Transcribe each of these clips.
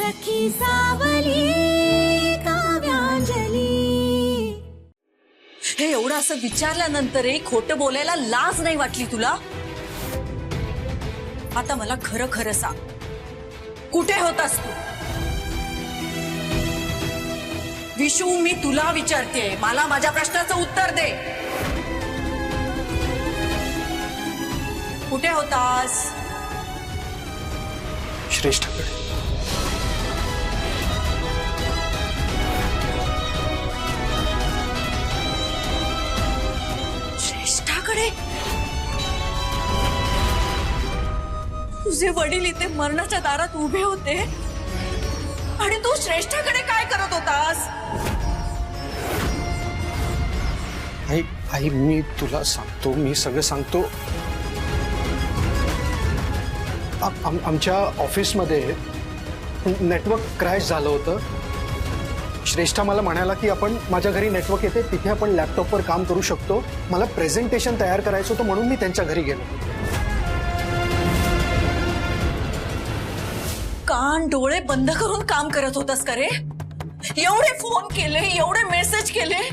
सखी सावली काव्यांजली। हे एवढं असं विचारल्यानंतरही खोटं बोलायला लाज नाही वाटली तुला? आता मला खरं खरं सांग, कुठे होतास तू? विशू, मी तुला विचारते, मला माझ्या प्रश्नाचं उत्तर दे। कुठे होतास? श्रेष्ठाकडे। श्रेष्ठाकडे? तुझे वडील इथे मरणाच्या दारात उभे होते आणि तू श्रेष्ठाकडे काय करत होतास? आई आई मी तुला सांगतो, मी सगळं सांगतो। आमच्या ऑफिसमध्ये नेटवर्क क्रॅश झालं होतं। श्रेष्ठा मला म्हणाला की आपण माझ्या घरी नेटवर्क येते, तिथे आपण लॅपटॉपवर काम करू शकतो। मला प्रेझेंटेशन तयार करायचं होतं म्हणून मी त्यांच्या घरी गेलो। कान डोळे बंद करून काम करत होतास का रे? एवढे फोन केले, एवढे मेसेज केले,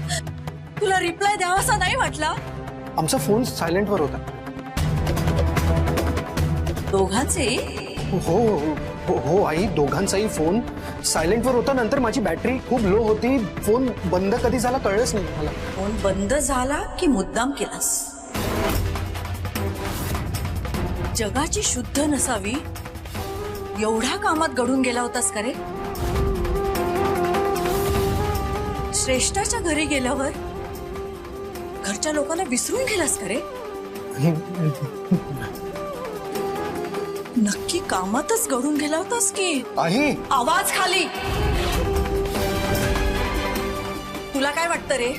तुला रिप्लाय द्यावासा नाही वाटला? आमचा फोन सायलेंटवर होता। दोघांचे? हो हो हो आई, दोघांचाही फोन सायलेंटवर होता। नंतर माझी बॅटरी खूप लो होती, फोन बंद कधी झाला कळलंच नाही मला। फोन बंद झाला की मुद्दाम केलास? जगाची शुद्ध नसावी एवढ्या कामात गढून गेला होतास का रे? श्रेष्ठाच्या घरी गेल्यावर घरच्या लोकांना विसरून गेलास का रे? नक्की कामातच गढून गेला होतास की? आई, आवाज खाली। तुला काय वाटतं रे,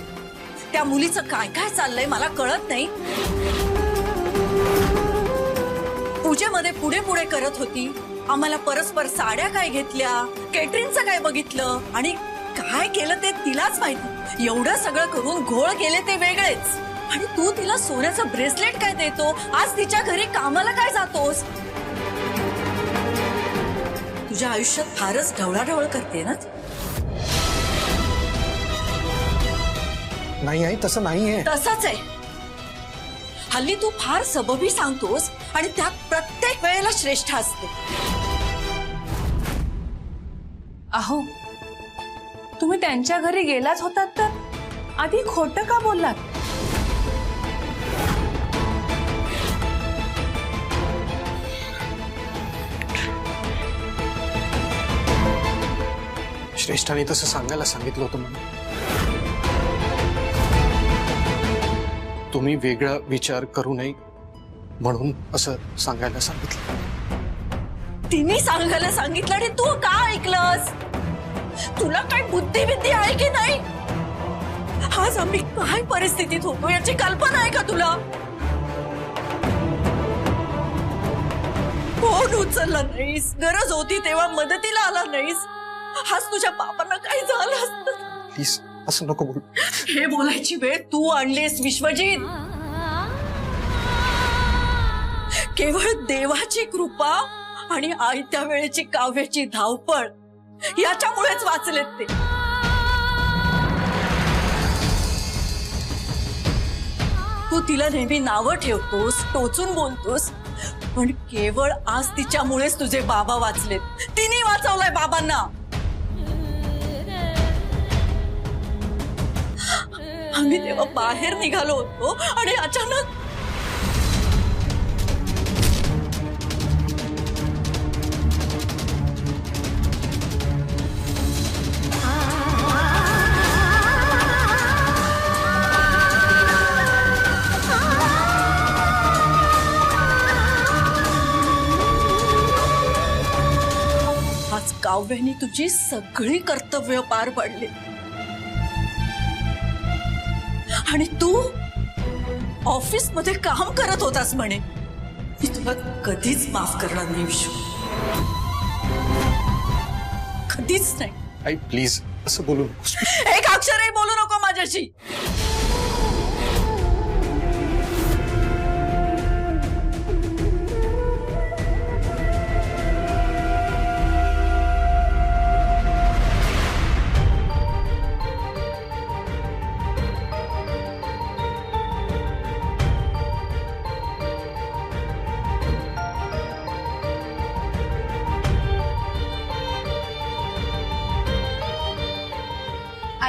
त्या मुलीचं काय काय चाललंय मला कळत नाही? पूजेमध्ये पुढे पुढे करत होती, आम्हाला परस्पर साड्या काय घेतल्या, केटरिंगचं काय बघितलं आणि काय केलं ते तिलाच माहिती। एवढं सगळं करून घोळ केले ते वेगळेच, आणि तू तिला सोन्याचं ब्रेसलेट काय देतो, आज तिच्या घरी कामाला काय जातोस? तुझ्या आयुष्यात फारच ढवळाढवळ करते ना? नाही आई, तसं नाहीये। तसंच आहे। हल्ली तू फार सबबी सांगतोस आणि त्यात प्रत्येक वेळेला श्रेष्ठ असते। अहो, तुम्ही त्यांच्या घरी गेलाच होतात तर आधी खोटं का बोललात? श्रेष्ठाने तसं सांगायला सांगितलं होतं मला। तुम्ही वेगळा विचार करू नये म्हणून असं सांगायला सांगितलं। तिने सांगायला सांगितलं आणि तू का ऐकलंस? तुला काय बुद्धिविद्या आहे की नाही? आज आम्ही काय परिस्थितीत होतो याची कल्पना आहे का तुला? फोन उचलला नाहीस, गरज होती तेव्हा मदतीला आला नाहीस, आज तुझ्या बाबांना काय झालं असतं? प्लीज असं नको बोलू। हे बोलायची वेळ तू आणलीस विश्वजित। केवळ देवाची कृपा आणि आयत्या वेळेची काव्याची धावपळ याच्यामुळेच वाचलेत ते। तू तिला नेहमी नावं ठेवतोस, टोचून बोलतोस, पण केवळ आज तिच्यामुळेच तुझे बाबा वाचलेत। तिने वाचवलंय बाबांना। आम्ही तेव्हा बाहेर निघालो होतो आणि अचानक आज काव्याने तुझी सगळी कर्तव्य पार पाडली आणि तू ऑफिस मध्ये काम करत होतास म्हणे। मी तुला कधीच माफ करणार नाही विशू, कधीच नाही। आई प्लीज असं बोलू नकोस। एक अक्षरही बोलू नको माझ्याशी।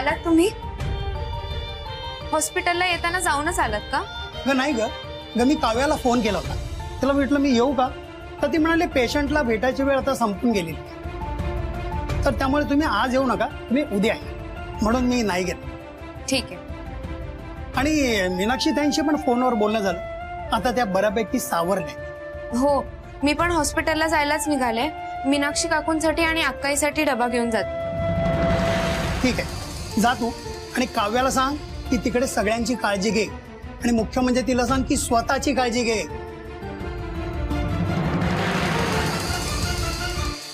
आलात तुम्ही? हॉस्पिटलला येताना जाऊनच आलात का? नाही ग मी काव्याला फोन केला होता. त्याला म्हटलं मी येऊ का, तर ती म्हणाले पेशंटला भेटायची वेळ आता संपून गेली, तर त्यामुळे तुम्ही आज येऊ नका, तुम्ही उद्या या. म्हणून मी नाही गेलो. ठीक आहे. आणि मीनाक्षी ताईंशी पण फोनवर बोलणं झालं. आता त्या बऱ्यापैकी सावरल्या. हो, मी पण हॉस्पिटलला जायलाच निघाले. मीनाक्षी काकूंसाठी आणि अक्काईसाठी डबा घेऊन जाते. ठीक आहे, जा तू. आणि काव्याला सांग की तिकडे सगळ्यांची काळजी घे, आणि मुख्य म्हणजे तिला सांग की स्वतःची काळजी घे.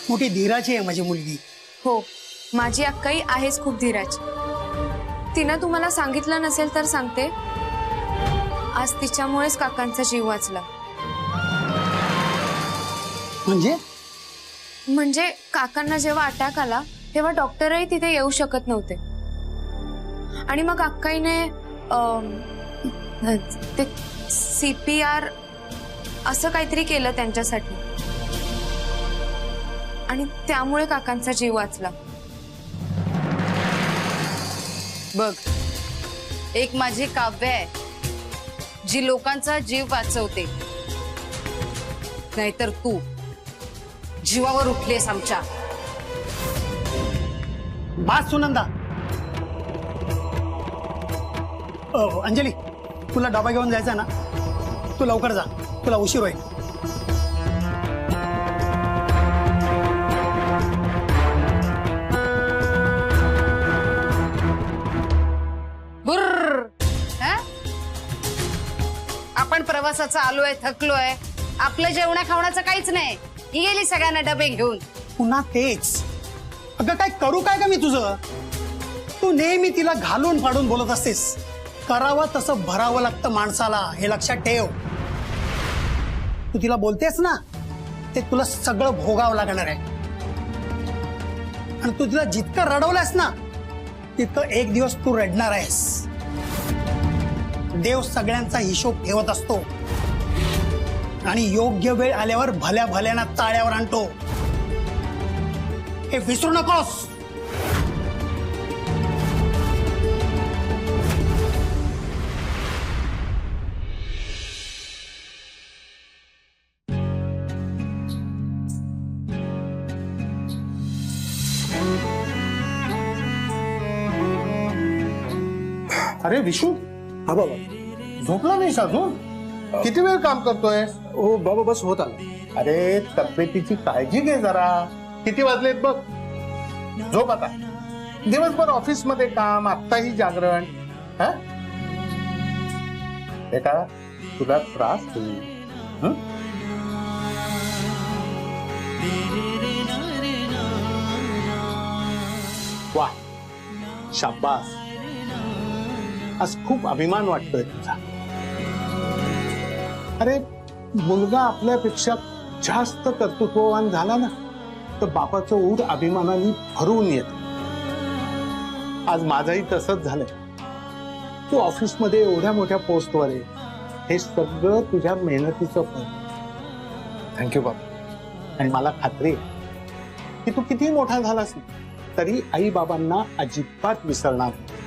मोठी धीराची आहे माझी मुलगी. हो, माझी अक्काई आहेच खूप धीराची. तिनं तुम्हाला सांगितलं नसेल तर सांगते, आज तिच्यामुळेच काकांचा जीव वाचला. म्हणजे काकांना जेव्हा अटॅक आला तेव्हा डॉक्टरही तिथे येऊ शकत नव्हते, आणि मग अक्काईने ते CPR असं काहीतरी केलं त्यांच्यासाठी, आणि त्यामुळे काकांचा जीव वाचला. बघ, एक माझी काव्य आहे जी लोकांचा जीव वाचवते, नाहीतर तू जीवावर उठलीस आमच्या. बास सुनंदा. अंजली, तुला डबा घेऊन जायचा ना, तू लवकर जा, तुला उशीर होईल. बुर्र, हा? आपण प्रवासाचा आलोय, थकलोय, आपलं जेवणा खावण्याचं काहीच नाही. ही गेली सगळ्यांना डबे घेऊन. पुन्हा तेच. अगं काय करू काय का मी तुझं? तू नेहमी तिला घालून फाडून बोलत असतेस. करावं तसं भरावं लागतं माणसाला, हे लक्षात ठेव. तू तिला बोलतेस ना, ते तुला सगळं भोगावं लागणार आहे. आणि तू तिला जितकं रडवलंस ना, तितकं एक दिवस तू रडणार आहेस. देव सगळ्यांचा हिशोब ठेवत असतो, आणि योग्य वेळ आल्यावर भल्या भल्याना ताळ्यावर आणतो. हे विसरू नकोस. अरे विशू, हा बाबा. झोपला नाहीस अजून? किती वेळ काम करतोय? हो बाबा, बस होत आलं. अरे तब्येतीची काळजी घे जरा. किती वाजलेत बघ. झोप आता. दिवसभर ऑफिस मध्ये काम, आत्ताही जागरण. हा बेटा, तुला त्रास होईल. हं? वा, शाबास. आज खूप अभिमान वाटतोय तुझा. अरे, मुलगा आपल्यापेक्षा जास्त कर्तृत्ववान झाला ना, तर बापाचं ऊर अभिमानाने भरून येत. आज माझंही तसंच झालंय. तू ऑफिसमध्ये एवढ्या मोठ्या पोस्टवर आहे, हे सगळं तुझ्या मेहनतीचं फळ. थँक्यू बाबा. आणि मला खात्री आहे की तू किती मोठा झालास तरी आई बाबांना अजिबात विसरणार नाही.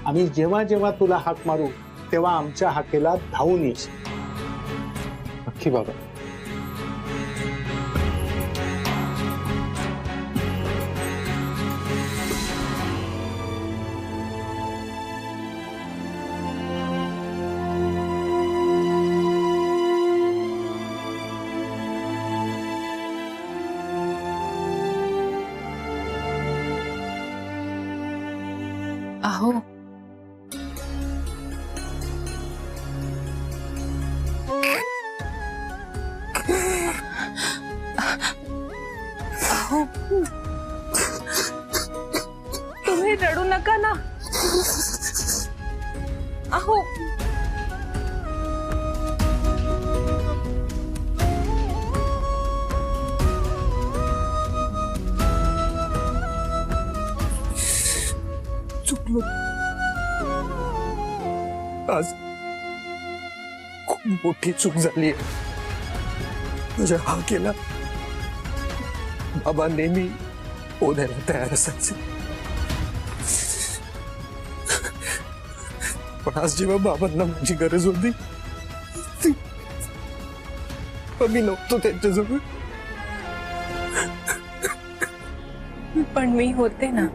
आम्ही जेव्हा जेव्हा तुला हाक मारू तेव्हा आमच्या हाकेला धावून येशील. नक्की बाबा. अहो, अहो, तुम्ही रडू नका ना. अहो, चुकलो. आज खूप मोठी चूक झाली. माझ्या हा केला. बाबा नेहमी ओढायला तयार असायचे. पण आज जेव्हा बाबांना माझी गरज होती मी नव्हतो त्यांच्याजवळ. पण मी होते ना.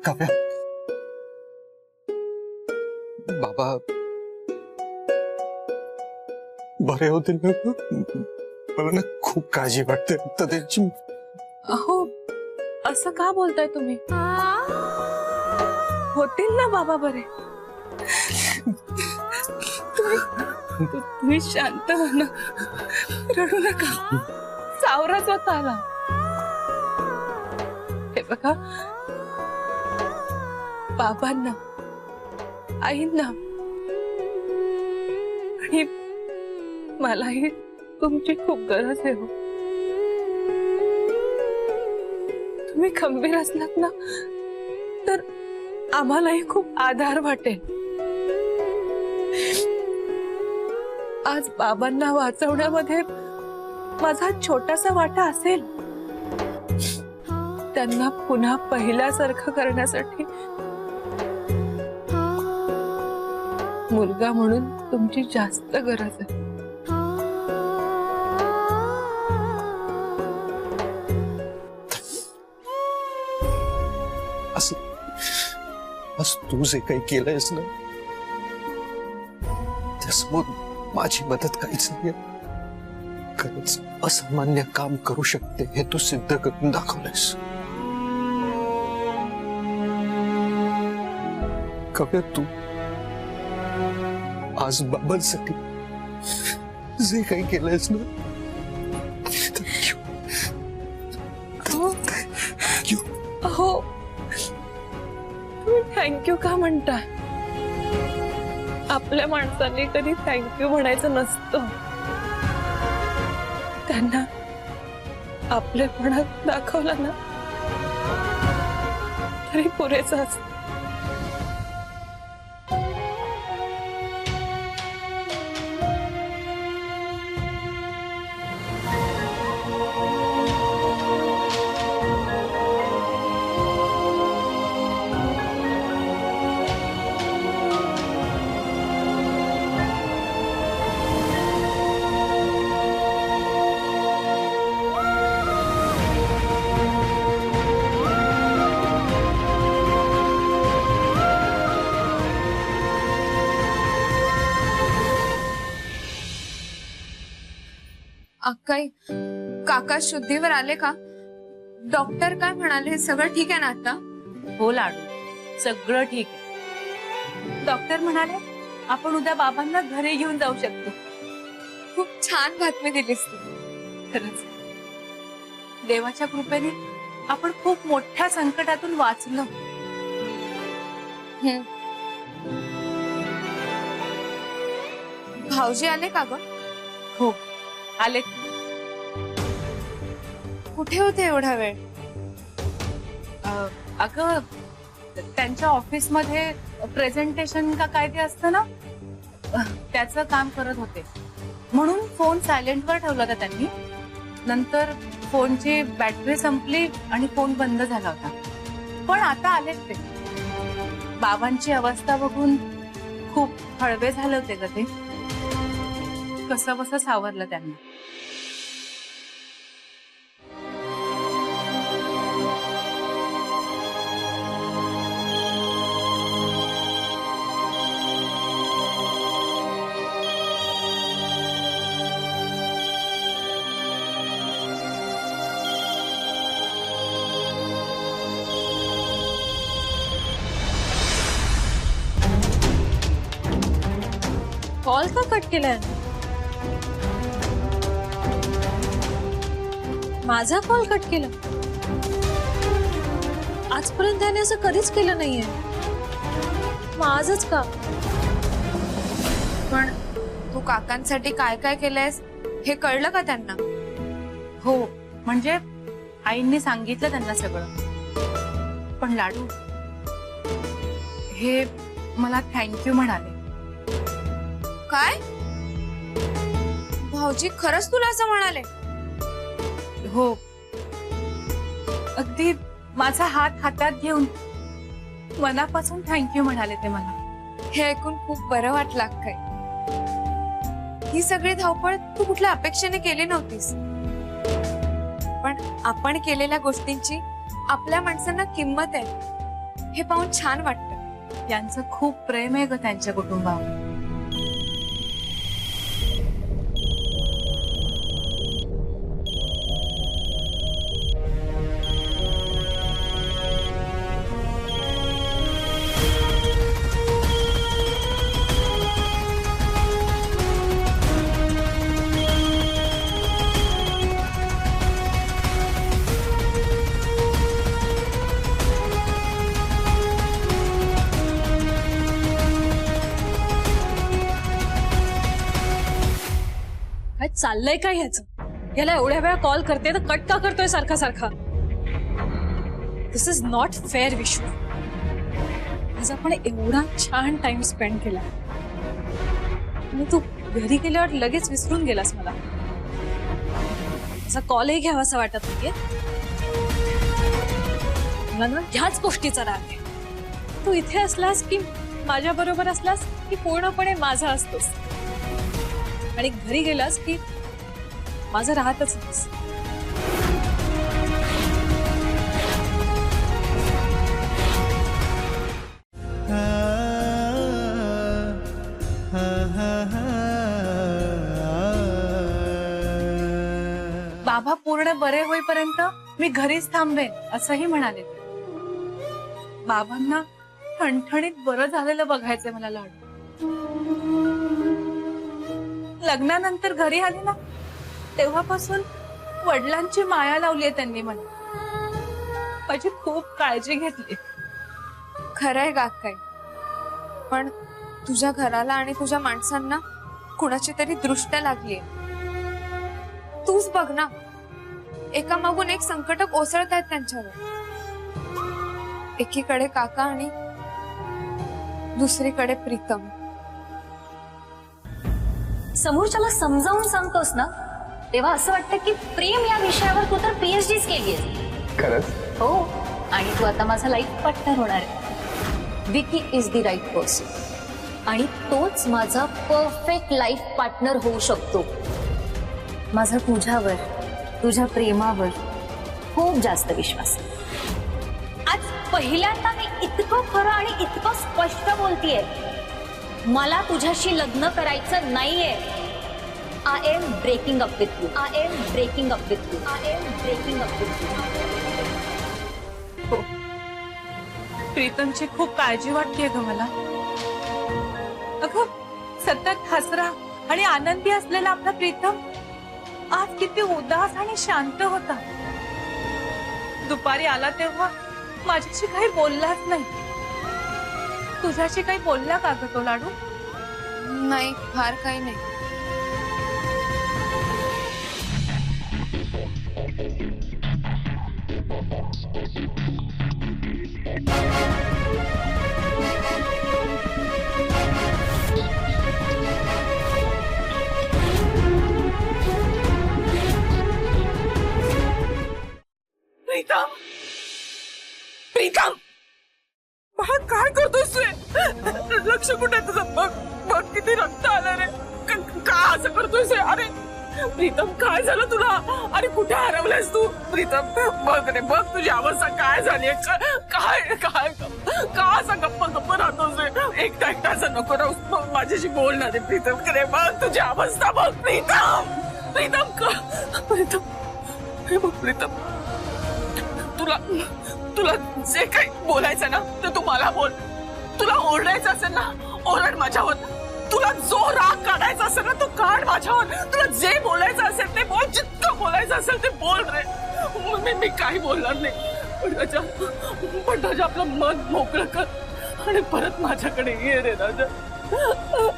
काव्या, बाबा बरे होतील ना? मला ना खूप काळजी वाटते तर त्यांची. अहो असं का बोलताय तुम्ही? होतील ना बाबा बरे. तुम्ही शांत हो ना, रडू नका, सावरा स्वतःला. हे बघा, बाबांना, आईंना आणि मलाही तुमची खूप गरज आहे हो. तुम्ही खंबीर असलात ना तर आम्हालाही खूप आधार वाटेल. आज बाबांना वाचवण्यामध्ये माझा छोटासा वाटा असेल. त्यांना पुन्हा पहिल्यासारखं करण्यासाठी मुलगा म्हणून तुमची जास्त गरज आहे. आज तू जे काही केलंयस ना त्यासमोर माझी मदत काहीच नाहीये. खरंच असामान्य काम करू शकते हे तू सिद्ध करून दाखवलंयस. काव्या, तू आज बाबांसाठी जे काही केलंयस ना थँक्यू. हो, तुम्ही थँक्यू का म्हणताय? आपल्या माणसांनी कधी थँक्यू म्हणायचं नसतं. त्यांना आपलेपणा दाखवला ना तरी पुरेचं असतं. अक्काई, काका शुद्धीवर आले का? डॉक्टर काय म्हणाले? सगळं ठीक आहे ना आता? हो लाडू, सगळं ठीक आहे. डॉक्टर म्हणाले आपण उद्या बाबांना घरी घेऊन जाऊ शकतो. खूप छान बातमी दिलीस तू. खरंच देवाच्या कृपेने आपण खूप मोठ्या संकटातून वाचलो. भाऊजी आले का ग? हो आले. कुठे होते एवढा वेळ? अगं त्यांच्या ऑफिस मध्ये प्रेझेंटेशन का काय ते असतं ना त्याचं काम करत होते म्हणून फोन सायलेंटवर ठेवला होता त्यांनी. नंतर फोनची बॅटरी संपली आणि फोन बंद झाला होता. पण आता आलेच ते. बाबांची अवस्था बघून खूप हळवे झाले होते ग ते. कसं बसं सावरलं त्यांना. कॉल का कट केलाय? माझा कॉल कट केला? आजपर्यंत त्याने असं कधीच केलं नाहीये. मग आजच का? पण तू काकांसाठी काय काय केलंयस हे कळलं का त्यांना? हो, म्हणजे आईंनी सांगितलं त्यांना सगळं. पण लाडू हे मला थँक्यू म्हणाले. काय? भाऊजी खरंच तुला असं म्हणाले? हो, अगदी माझा हात हातात घेऊन मनापासून थँक्यू म्हणाले ते मला. हे ऐकून खूप बरं वाटलं अक्काई. ही सगळी धावपळ तू कुठल्या अपेक्षेने केली नव्हतीस, पण आपण केलेल्या गोष्टींची आपल्या माणसांना किंमत आहे हे पाहून छान वाटतं. यांचं खूप प्रेम आहे ग त्यांच्या कुटुंबावर. काय चाललंय काय ह्याचं? याला एवढ्या वेळा कॉल करते तर कट का करतोय सारखा सारखा? दिस इज नॉट फेअर विश्व. आज आपण एवढा छान टाइम स्पेंड केला आणि तू घरी गेल्यावर लगेच विसरून गेलास मला. असा कॉलही घ्यावासा वाटत नाहीये मला ना. ह्याच गोष्टीचा राग आहे. तू इथे असलास की माझ्या बरोबर असलास की पूर्णपणे माझा असतोस, आणि घरी गेलास की माझं राहतच नाहीस. बाबा पूर्ण बरे होईपर्यंत मी घरीच थांबेन असंही म्हणाले. बाबांना ठणठणीत बरं झालेलं बघायचंय मला लाडू. लग्नानंतर घरी आले ना तेव्हापासून वडिलांची माया लावली आहे त्यांनी मला. माझी खूप काळजी घेतली. खरंय ग अक्काई, पण तुझ्या घराला आणि तुझ्या माणसांना कुणाची तरी दृष्ट लागलीये. तूच बघ ना, एकामागून एक संकट कोसळत आहेत त्यांच्यावर. एकीकडे काका आणि दुसरीकडे प्रीतम. समोरच्याला समजावून सांगतोस ना तेव्हा असं वाटतं की प्रेम या विषयावर तू तर PhDच केली आहेस. खरंच? हो, आणि तू आता माझा लाईफ पार्टनर होणार आहे. Vicky is the right person आणि तोच माझा परफेक्ट लाईफ पार्टनर होऊ शकतो. माझा तुझ्यावर, तुझ्या प्रेमावर खूप जास्त विश्वास आहे. आज पहिल्यांदा मी इतकं खरं आणि इतकं स्पष्ट बोलतेय. मला तुझ्याशी लग्न करायचं नाहीये. I am breaking up with you. I am breaking up with you. I am breaking up with you. प्रीतमची खूप काळजी वाटतेय ग मला. अगं सतत हसरा आणि आनंदी असलेला आपला प्रीतम आज किती उदास आणि शांत होता. दुपारी आला तेव्हा माझ्याशी काही बोललाच नाही. तुझ्याशी काही बोलला का ग तो लाडू? नाही, फार काही नाही. प्रीतम, प्रीतम, काय करतोस? लक्ष कुठे तुझं? बघ बघ किती रक्त आलं रे. का असं करतोस? अरे प्रीतम, काय झालं तुला? अरे कुठे हरवलंयस तू? प्रीतम बघ रे, बघ तुझी अवस्था काय झाली. काय काय का असं गप्प गप्प राहतोस रे? एकटा एकटा असं नको राहूस. माझ्याशी बोल ना रे प्रीतम. रे बघ तुझी अवस्था बघ. प्रीतम, प्रीतम, प्रीतम, हे बघ प्रीतम, तुला तुला जे काही बोलायचं ना ते तू मला बोल. तुला ओरडायचं असेल ना ओरड माझ्यावर. तुला जो राग काढायचा असेल ना तो काढ माझ्यावर. तुला जे बोलायचं असेल ते बोल. जितकं बोलायचं असेल ते बोल रे. मी काही बोलणार नाही. पण राजा आपलं मन मोकळं कर आणि परत माझ्याकडे ये रे राजा.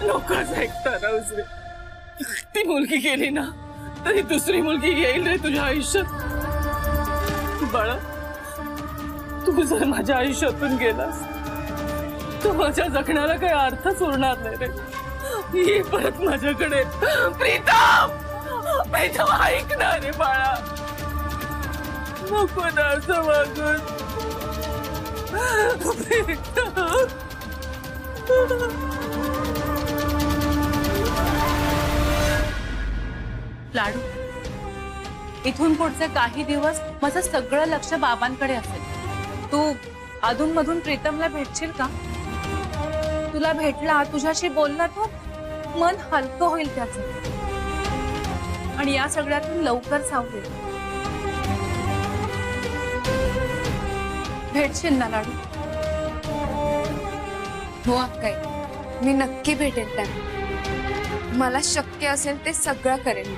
नकोच एकटा राहूस रे. ती मुलगी गेली ना तरी दुसरी मुलगी येईल रे तुझ्या आयुष्यात. बाळा, तू जर माझ्या आयुष्यातून गेलास तर माझ्या जगण्याला काही अर्थच उरणार नाही रे. ये परत माझ्याकडे. प्रीतम, प्रीतम ऐक ना रे बाळा, नको ना असं वागून. प्रीतम. लाडू, इथून पुढचे काही दिवस माझं सगळं लक्ष बाबांकडे असेल. तू अधूनमधून प्रीतमला भेटशील का? तुला भेटला, तुझ्याशी बोलला तो मन हलकं होईल त्याचं, आणि या सगळ्यातून लवकर सावरेल. भेटशील ना लाडू? हो अक्काई, मी नक्की भेटेन त्यांना. मला शक्य असेल ते सगळं करेन.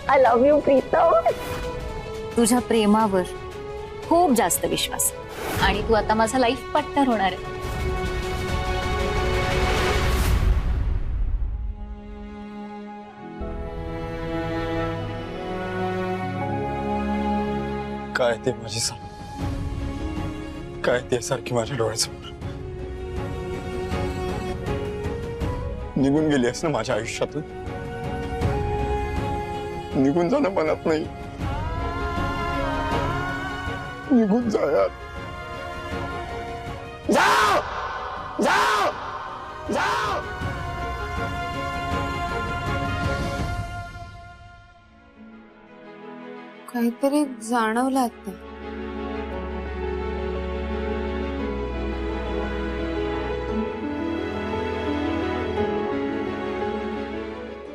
I love you Pritam. तुझ्या प्रेमावर खूप जास्त विश्वास, आणि तू आता माझा लाईफ पार्टनर होणार आहे. काय ते माझी सांग, काय ते सारखी माझ्या डोळ्यासमोर निघून गेली आहेस ना माझ्या आयुष्यातून. निघून जाणं मनात नाही, निघून जा यार. जाओ जाओ जाओ. काहीतरी जाणवलं आता.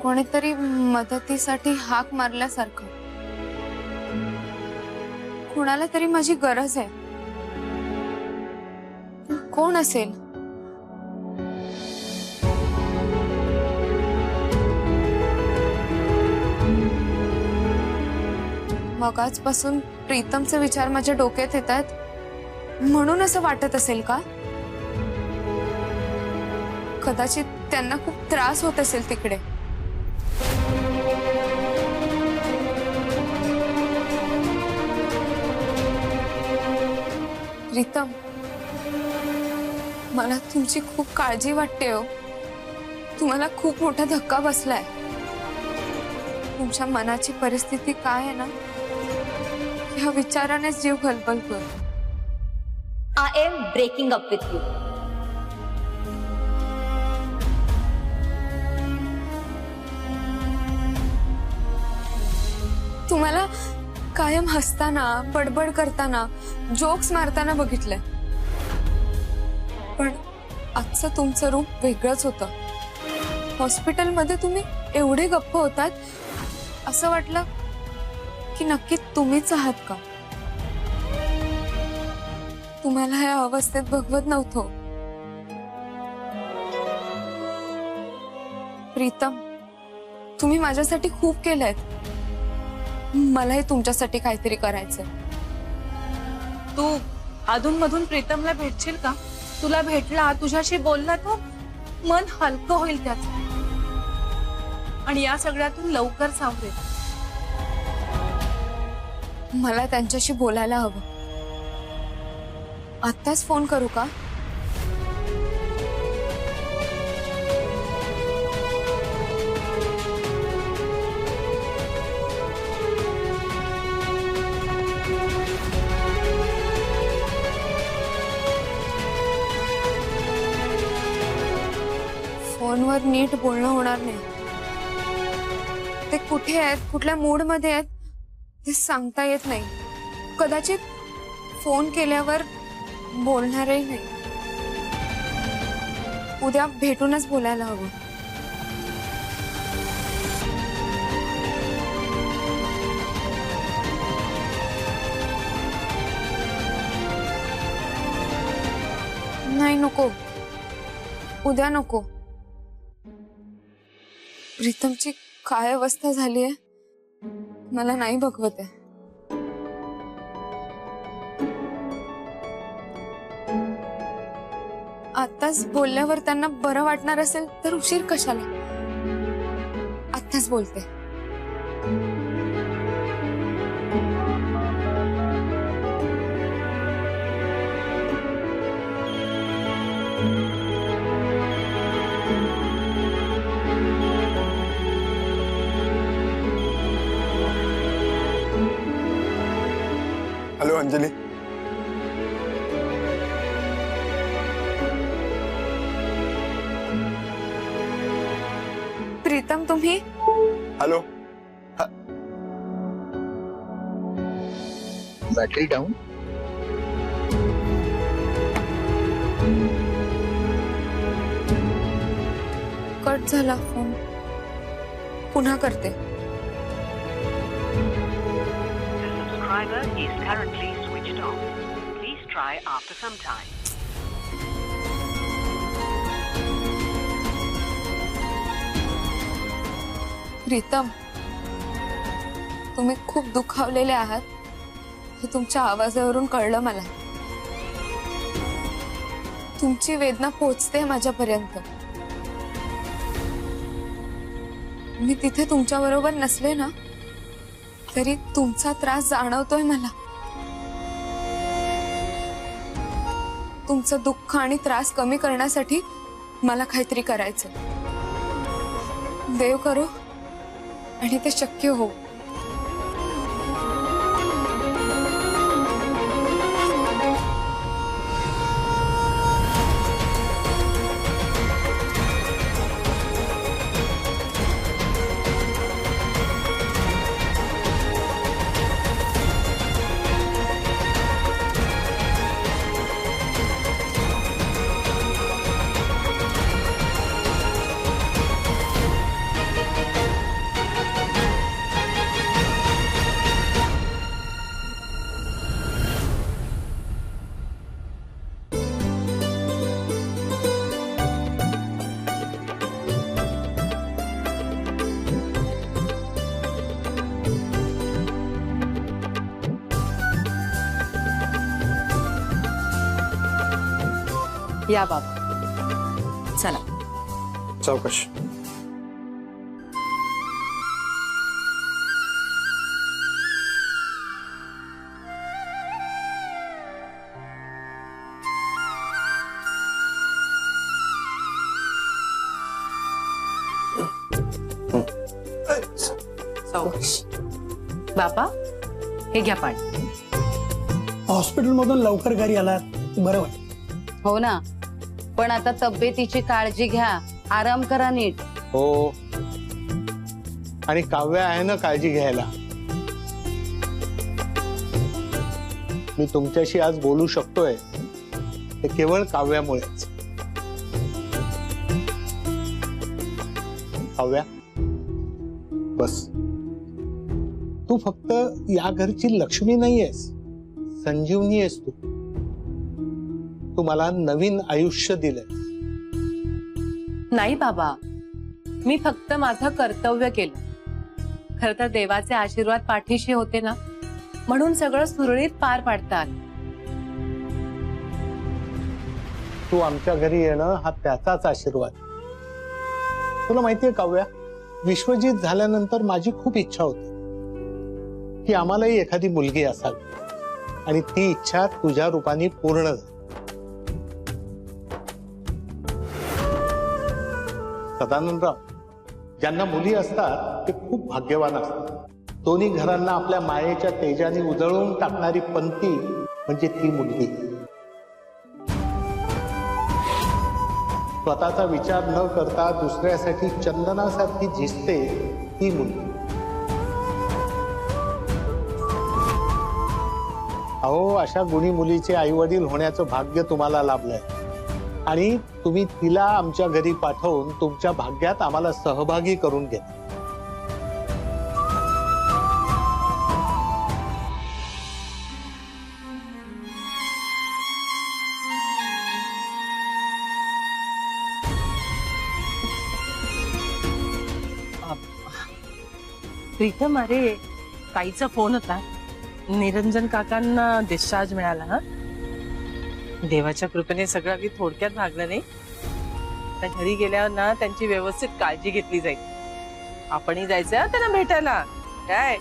कोणीतरी मदतीसाठी हाक मारल्यासारखं. कोणाला तरी माझी गरज आहे. कोण असेल? मगाचपासून प्रीतमचे विचार माझ्या डोक्यात येतात, म्हणून असं वाटत असेल का? कदाचित त्यांना खूप त्रास होत असेल तिकडे. प्रीतम, मला तुमची खूप काळजी वाटते हो. तुम्हाला खूप मोठा धक्का बसलाय. तुमच्या मनाची परिस्थिती काय आहे ना, ह्या विचारानेच जीव खलबलतो. I am breaking up with you. तुम्हाला कायम हसताना, बडबड करताना, जोक्स मारताना बघितलंय, पण आजचं तुमचं रूप वेगळंच होतं. हॉस्पिटलमध्ये तुम्ही एवढे गप्प होतात, असं वाटलं की नक्की तुम्हीच आहात का? तुम्हाला ह्या अवस्थेत बघवत नव्हतो. प्रीतम, तुम्ही माझ्यासाठी खूप केलंय. मलाही तुमच्यासाठी काहीतरी करायचंय. तू अधूनमधून प्रीतमला भेटशील का? तुला भेटला, तुझ्याशी बोलला तो मन हलकं होईल त्याचं, आणि या सगळ्यातून लवकर सावरेल. मला त्यांच्याशी बोलायला हवं. आत्ताच फोन करू का? फोनवर नीट बोलणं होणार नाही. ते कुठे आहेत, कुठल्या मूड मध्ये आहेत ते सांगता येत नाही. कदाचित फोन केल्यावर बोलणारही नाही. उद्या भेटूनच बोलायला हवं. नाही, नको, उद्या नको. प्रीतमची काय अवस्था झाली आहे मला नाही बघवत आहे. आत्ताच बोलल्यावर त्यांना बरं वाटणार असेल तर उशीर कशाला. आत्ताच बोलते. हॅलो अंजली. प्रीतम तुम्ही. हॅलो. Battery down. कट झाला फोन. पुन्हा करते. Subscriber is currently switched off. Please try after some time. Pritam तुम्ही खूप दुखावलेले आहात हे तुमच्या आवाजावरून कळलं मला. तुमची वेदना पोहोचते माझ्यापर्यंत. मी तिथे तुमच्या बरोबर नसले ना तरी तुमचा त्रास जाणवतोय मला. तुमचं दुःख आणि त्रास कमी करण्यासाठी मला काहीतरी करायचं. देव करो आणि ते शक्य हो. या बाबा चला. चौकश. बाबा हे घ्या पाणी. हॉस्पिटलमधून लवकर घरी आलात बरं वाटलं. हो ना, पण आता तब्येतीची काळजी घ्या. आराम करा नीट. हो, आणि काव्या आहे ना काळजी घ्यायला. मी तुमच्याशी आज बोलू शकतोय ते केवळ काव्यामुळेच. काव्या बस. तू फक्त या घरची लक्ष्मी नाहीयेस, संजीवनी आहेस. तू मला नवीन आयुष्य दिलंय. नाही बाबा, मी फक्त माझं कर्तव्य केलं. खर तर देवाचे आशीर्वाद पाठीशी होते ना, म्हणून सगळं सुरळीत पार पाडतात. तू आमच्या घरी येणं हा त्याचाच आशीर्वाद. तुला माहितीये काव्या, विश्वजित झाल्यानंतर माझी खूप इच्छा होती की आम्हालाही एखादी मुलगी असावी, आणि ती इच्छा तुझ्या रूपाने पूर्ण झाली. सदानंदराव, ज्यांना मुली असतात ते खूप भाग्यवान असतात. दोन्ही घरांना आपल्या मायेच्या तेजाने उजळून टाकणारी पंथी म्हणजे ती मुलगी. स्वतःचा विचार न करता दुसऱ्यासाठी चंदनासारखी झिजते ती मुलगी. अहो, अशा गुणी मुलीचे आई वडील होण्याचं भाग्य तुम्हाला लाभलंय, आणि तुम्ही तिला आमच्या घरी पाठवून तुमच्या भाग्यात आम्हाला सहभागी करून घेता. प्रीतम, अरे ताईचा फोन होता. निरंजन काकांना डिस्चार्ज मिळाला. हा देवाच्या कृपेने सगळं अगदी थोडक्यात भागलं नाही. आता घरी गेल्यावर ना त्यांची व्यवस्थित काळजी घेतली जाईल. आपणही जायचं त्यांना भेटायला. काय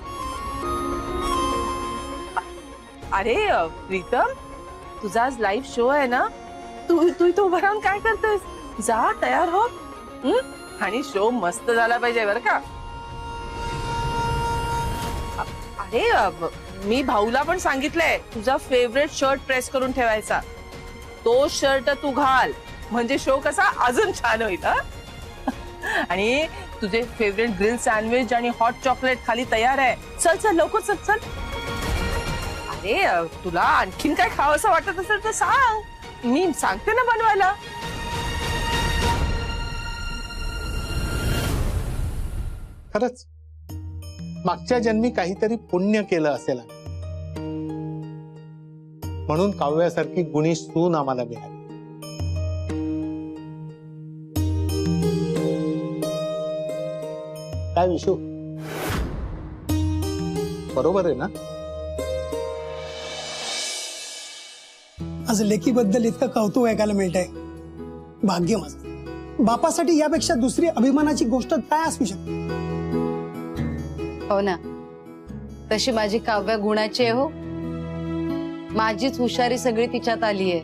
अरे प्रीतम, तुझा आज लाईव्ह शो आहे ना, तू इथं उभं राहून काय करतोयस? जा तयार हो. आणि शो मस्त झाला पाहिजे बरं का. अरे मी भाऊला पण सांगितलंय तुझा फेवरेट शर्ट प्रेस करून ठेवायचा. तो शर्ट तू घाल म्हणजे शो कसा अजून छान होईल. आणि तुझे फेवरेट ग्रिल सँडविच आणि हॉट चॉकलेट खाली तयार आहे. चल चल लवकर चल चल. अरे तुला आणखीन काय खावंसं वाटत असेल तर सांग, मी सांगते ना बनवायला. खरंच मागच्या जन्मी काहीतरी पुण्य केलं असेल म्हणून काव्यासारखी गुणी सून आम्हाला मिळाली. काय विशू, बरोबर आहे ना? आज लेकीबद्दल इतकं कौतुक ऐकायला मिळतंय. भाग्य माझं. बापासाठी यापेक्षा दुसरी अभिमानाची गोष्ट काय असू शकते? हो ना, तशी माझी काव्य गुणाची आहे हो. माझीच हुशारी सगळी तिच्यात आली आहे.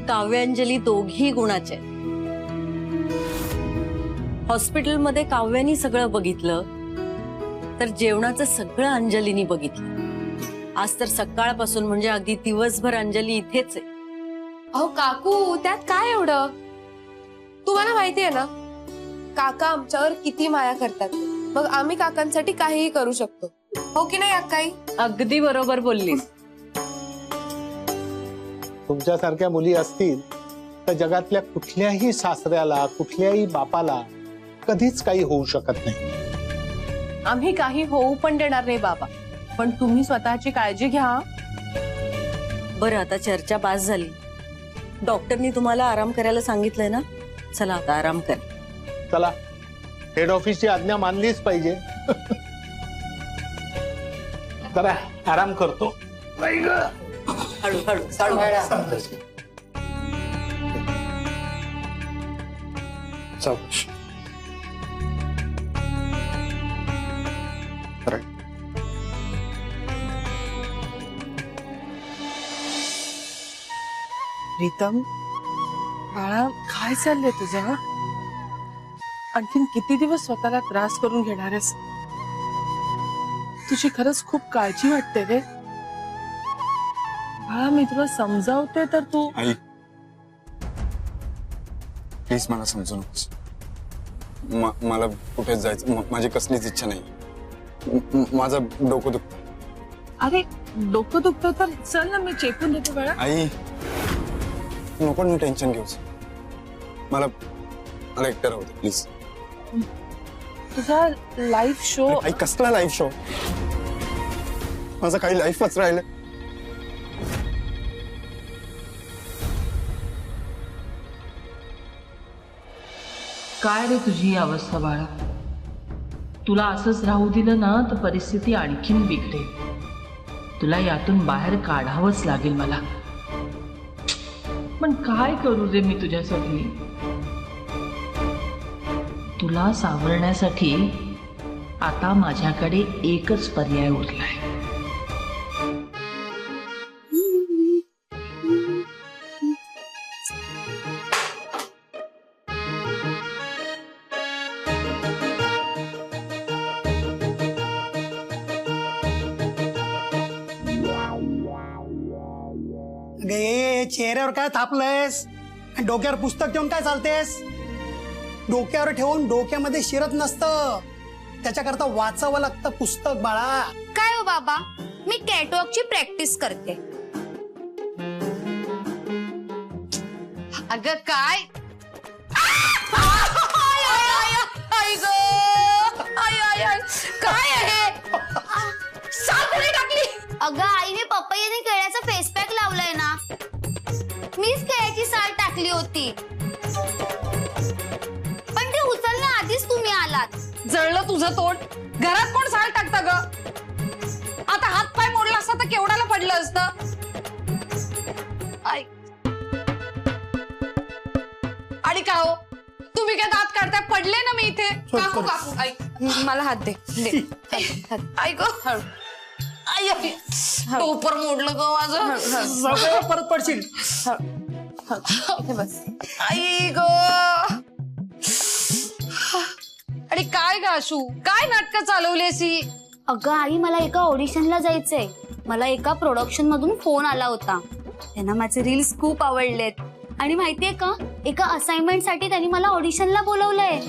काव्यांजली दोघी गुणाचे. हॉस्पिटलमध्ये काव्यानी सगळं बघितलं तर जेवणाचं सगळं अंजलीनी बघितलं. आज तर सकाळपासून म्हणजे अगदी दिवसभर अंजली इथेच आहे. अहो काकू, त्यात काय एवढं? तुम्हाला माहिती आहे ना काका आमच्यावर किती माया करतात. मग आम्ही काकांसाठी काहीही करू शकतो, हो की नाही अक्काई? अगदी बरोबर बोललीस. तुमच्यासारख्या मुली असतील तर जगातल्या कुठल्याही सासऱ्याला कुठल्याही बापाला कधीच काही होऊ शकत नाही. आम्ही काही होऊ पण देणार नाही बाबा, पण तुम्ही स्वतःची काळजी घ्या. बरं आता चर्चा पास झाली. डॉक्टरनी तुम्हाला आराम करायला सांगितलंय ना, चला आता आराम कर. चला, हेड ऑफिसची आज्ञा मानलीच पाहिजे. जरा आराम करतो. हळूहळू प्रीतम बाळा, काय चाललंय तुझं? आणखीन किती दिवस स्वतःला त्रास करून घेणार आहेस? तुझी खरंच खूप काळजी वाटते रे बाळा. मी तुला समजावते तर तू. आई प्लीज मला समजू नकोस. मला कुठेच जायचं, माझी कसलीच इच्छा नाही. माझं डोकं दुखतं. अरे डोकं दुखतं तर चल ना, मी चेकून देते बाळा. आई नको मी टेन्शन घेऊस. मला एकटं राहू दे प्लीज. तुझा लाईव्ह शो. आई कसला लाईव्ह शो? माझं काही लाईफच राहिलं. काय रे तुझी अवस्था बाळा? तुला असंच राहू दिलं ना तर परिस्थिती आणखीन बिघडेल. तुला यातून बाहेर काढावंच लागेल मला. पण काय करू रे मी तुझ्यासाठी? तुला सावरण्यासाठी आता माझ्याकडे एकच पर्याय उरलाय. गे चेहऱ्यावर काय थापलंयस? डोक्यावर पुस्तक ठेवून काय चालतेस? डोक्यावर ठेवून डोक्यामध्ये शिरत नसतं, त्याच्याकरता वाचावं लागतं पुस्तक बाळा. काय हो बाबा, मी कॅटवॉकची प्रॅक्टिस करते. अगं काय काय आहे? साखळी टाकली. अगं आईने पपईने केळ्याचा फेस पॅक लावलाय ना, मीच केळ्याची साल टाकली होती, पण ते उचलण्या आधीच तुम्ही आलात. जळलं तुझं तोंड. घरात कोण साल टाकतं ग? आता हात पाय मोडला असता तर केवढ्याला पडलं असतं. आई. आणि काय हो, तुम्ही काय दात काढताय? पडले ना मी इथे. काकू काकू आई मला हात दे दे. आई ग आई टोपर मोडलं ग माझं. सगळं परत पडशील. हे बस. आई ग. आणि काय ग आशू, काय नाटकं चालवलीसी? अगं आई, मला एका ऑडिशनला जायचंय. मला एका प्रोडक्शन मधून फोन आला होता. त्यांना माझे रील्स खूप आवडलेत आणि माहितीये का, एका असाइनमेंट साठी त्यांनी मला ऑडिशनला बोलवलंय.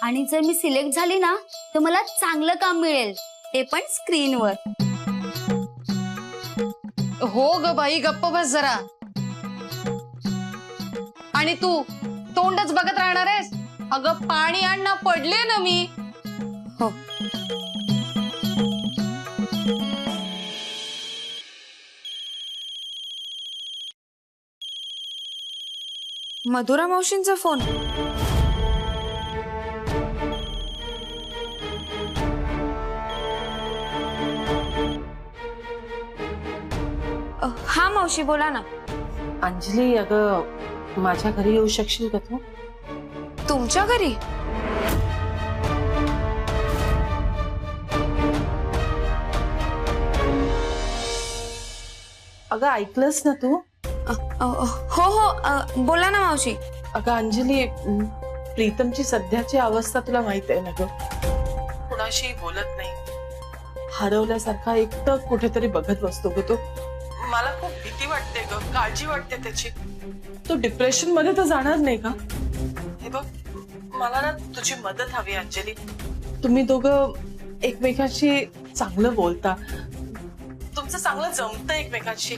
आणि जर मी सिलेक्ट झाली ना तर मला चांगलं काम मिळेल, ते पण स्क्रीनवर. हो ग बाई, गप्प बस जरा. आणि तू तोंडच बघत राहणार आहेस? अगं पाणी आण ना, पडले ना मी. हो. मधुरा मावशींचा फोन. हा मावशी बोला ना. अंजली, अगं माझ्या घरी येऊ शकशील का तू? तुमच्या घरी? अगं ऐकलंस ना तू? हो हो बोला ना मावशी. अगं अंजली, प्रीतमची सध्याची अवस्था तुला माहित आहे ना ग. कुणाशी बोलत नाही, हरवल्यासारखा एकटं कुठेतरी बघत बसतो ग तो. मला खूप भीती वाटते ग, काळजी वाटते त्याची. तो डिप्रेशन मध्ये तर जाणार नाही का? हे बघ, मला ना तुझी मदत हवी अंजली. तुम्ही दोघं एकमेकांशी चांगलं बोलता, तुमचं चांगलं जमतं एकमेकांशी.